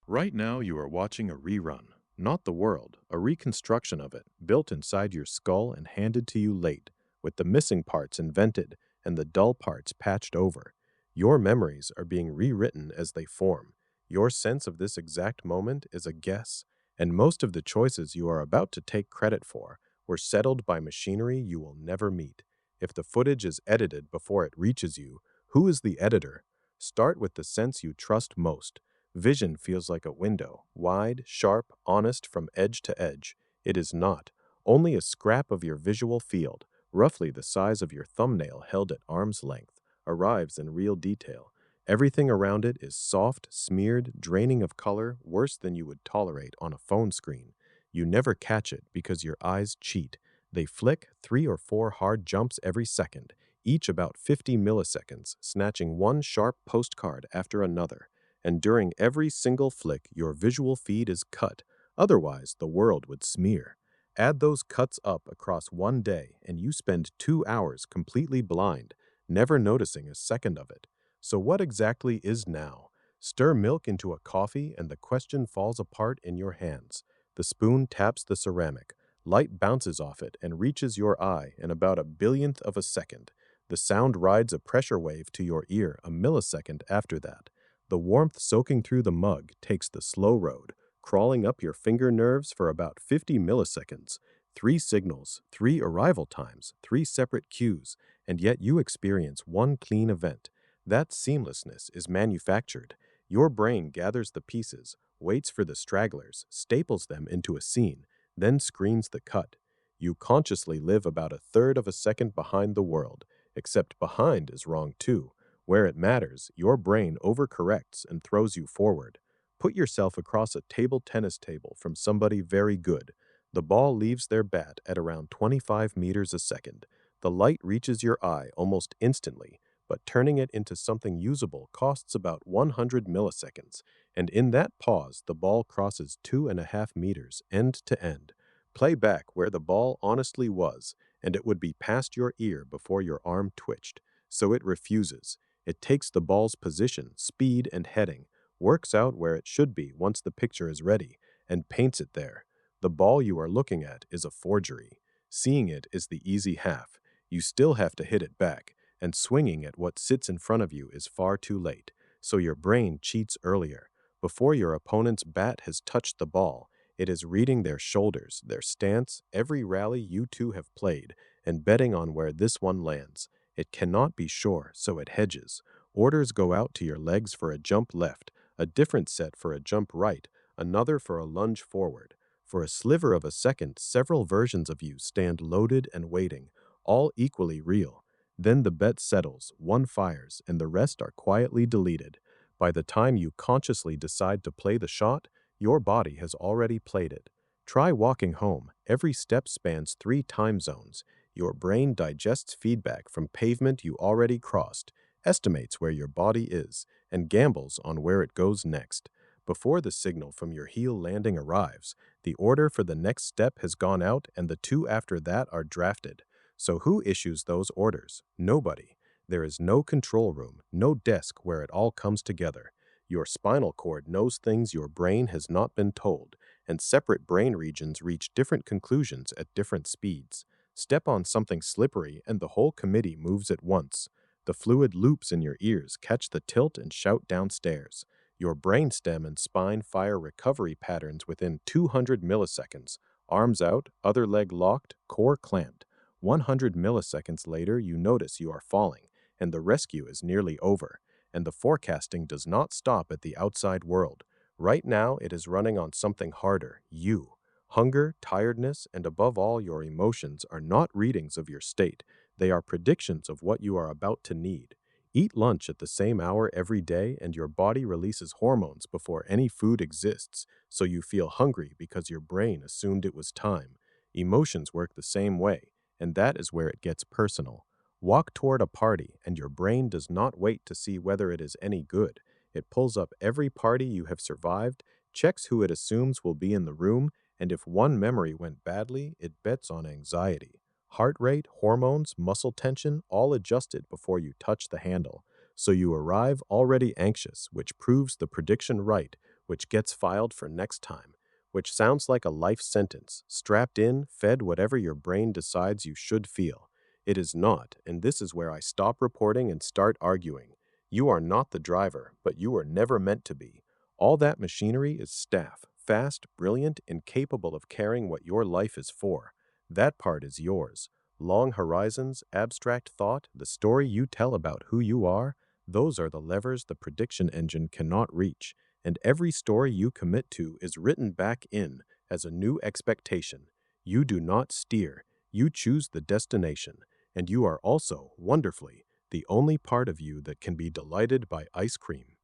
Right now, you are watching a rerun, not the world, a reconstruction of it, built inside your skull and handed to you late, with the missing parts invented and the dull parts patched over. Your memories are being rewritten as they form. Your sense of this exact moment is a guess, and most of the choices you are about to take credit for were settled by machinery you will never meet. If the footage is edited before it reaches you, who is the editor? Start with the sense you trust most. Vision feels like a window, wide, sharp, honest from edge to edge. It is not. Only a scrap of your visual field, roughly the size of your thumbnail held at arm's length, arrives in real detail. Everything around it is soft, smeared, draining of color, worse than you would tolerate on a phone screen. You never catch it because your eyes cheat. They flick 3 or 4 hard jumps every second, each about 50 milliseconds, snatching one sharp postcard after another, and during every single flick your visual feed is cut, otherwise the world would smear. Add those cuts up across one day and you spend 2 hours completely blind, never noticing a second of it. So what exactly is now? Stir milk into a coffee and the question falls apart in your hands. The spoon taps the ceramic. Light bounces off it and reaches your eye in about a billionth of a second. The sound rides a pressure wave to your ear a millisecond after that. The warmth soaking through the mug takes the slow road, crawling up your finger nerves for about 50 milliseconds. 3 signals, 3 arrival times, 3 separate cues, and yet you experience one clean event. That seamlessness is manufactured. Your brain gathers the pieces, waits for the stragglers, staples them into a scene, then screens the cut. You consciously live about a third of a second behind the world, except behind is wrong too. Where it matters, your brain overcorrects and throws you forward. Put yourself across a table tennis table from somebody very good. The ball leaves their bat at around 25 meters a second. The light reaches your eye almost instantly, but turning it into something usable costs about 100 milliseconds, and in that pause the ball crosses 2.5 meters end to end. Play back where the ball honestly was, and it would be past your ear before your arm twitched. So it refuses. It takes the ball's position, speed, and heading, works out where it should be once the picture is ready, and paints it there. The ball you are looking at is a forgery. Seeing it is the easy half. You still have to hit it back, and swinging at what sits in front of you is far too late, so your brain cheats earlier. Before your opponent's bat has touched the ball, it is reading their shoulders, their stance, every rally you two have played, and betting on where this one lands. It cannot be sure, so it hedges. Orders go out to your legs for a jump left, a different set for a jump right, another for a lunge forward. For a sliver of a second, several versions of you stand loaded and waiting, all equally real. Then the bet settles, one fires, and the rest are quietly deleted. By the time you consciously decide to play the shot, your body has already played it. Try walking home. Every step spans 3 time zones. Your brain digests feedback from pavement you already crossed, estimates where your body is, and gambles on where it goes next. Before the signal from your heel landing arrives, the order for the next step has gone out and the two after that are drafted. So who issues those orders? Nobody. There is no control room, no desk where it all comes together. Your spinal cord knows things your brain has not been told, and separate brain regions reach different conclusions at different speeds. Step on something slippery and the whole committee moves at once. The fluid loops in your ears catch the tilt and shout downstairs. Your brainstem and spine fire recovery patterns within 200 milliseconds. Arms out, other leg locked, core clamped. 100 milliseconds later, you notice you are falling, and the rescue is nearly over. And the forecasting does not stop at the outside world. Right now, it is running on something harder, you. Hunger, tiredness, and above all your emotions are not readings of your state. They are predictions of what you are about to need. Eat lunch at the same hour every day and your body releases hormones before any food exists, so you feel hungry because your brain assumed it was time. Emotions work the same way, and that is where it gets personal. Walk toward a party and your brain does not wait to see whether it is any good. It pulls up every party you have survived, checks who it assumes will be in the room, and if one memory went badly, it bets on anxiety. Heart rate, hormones, muscle tension, all adjusted before you touch the handle. So you arrive already anxious, which proves the prediction right, which gets filed for next time, which sounds like a life sentence, strapped in, fed whatever your brain decides you should feel. It is not, and this is where I stop reporting and start arguing. You are not the driver, but you were never meant to be. All that machinery is staff, fast, brilliant, and capable of carrying what your life is for. That part is yours. Long horizons, abstract thought, the story you tell about who you are, those are the levers the prediction engine cannot reach. And every story you commit to is written back in as a new expectation. You do not steer, you choose the destination, and you are also, wonderfully, the only part of you that can be delighted by ice cream.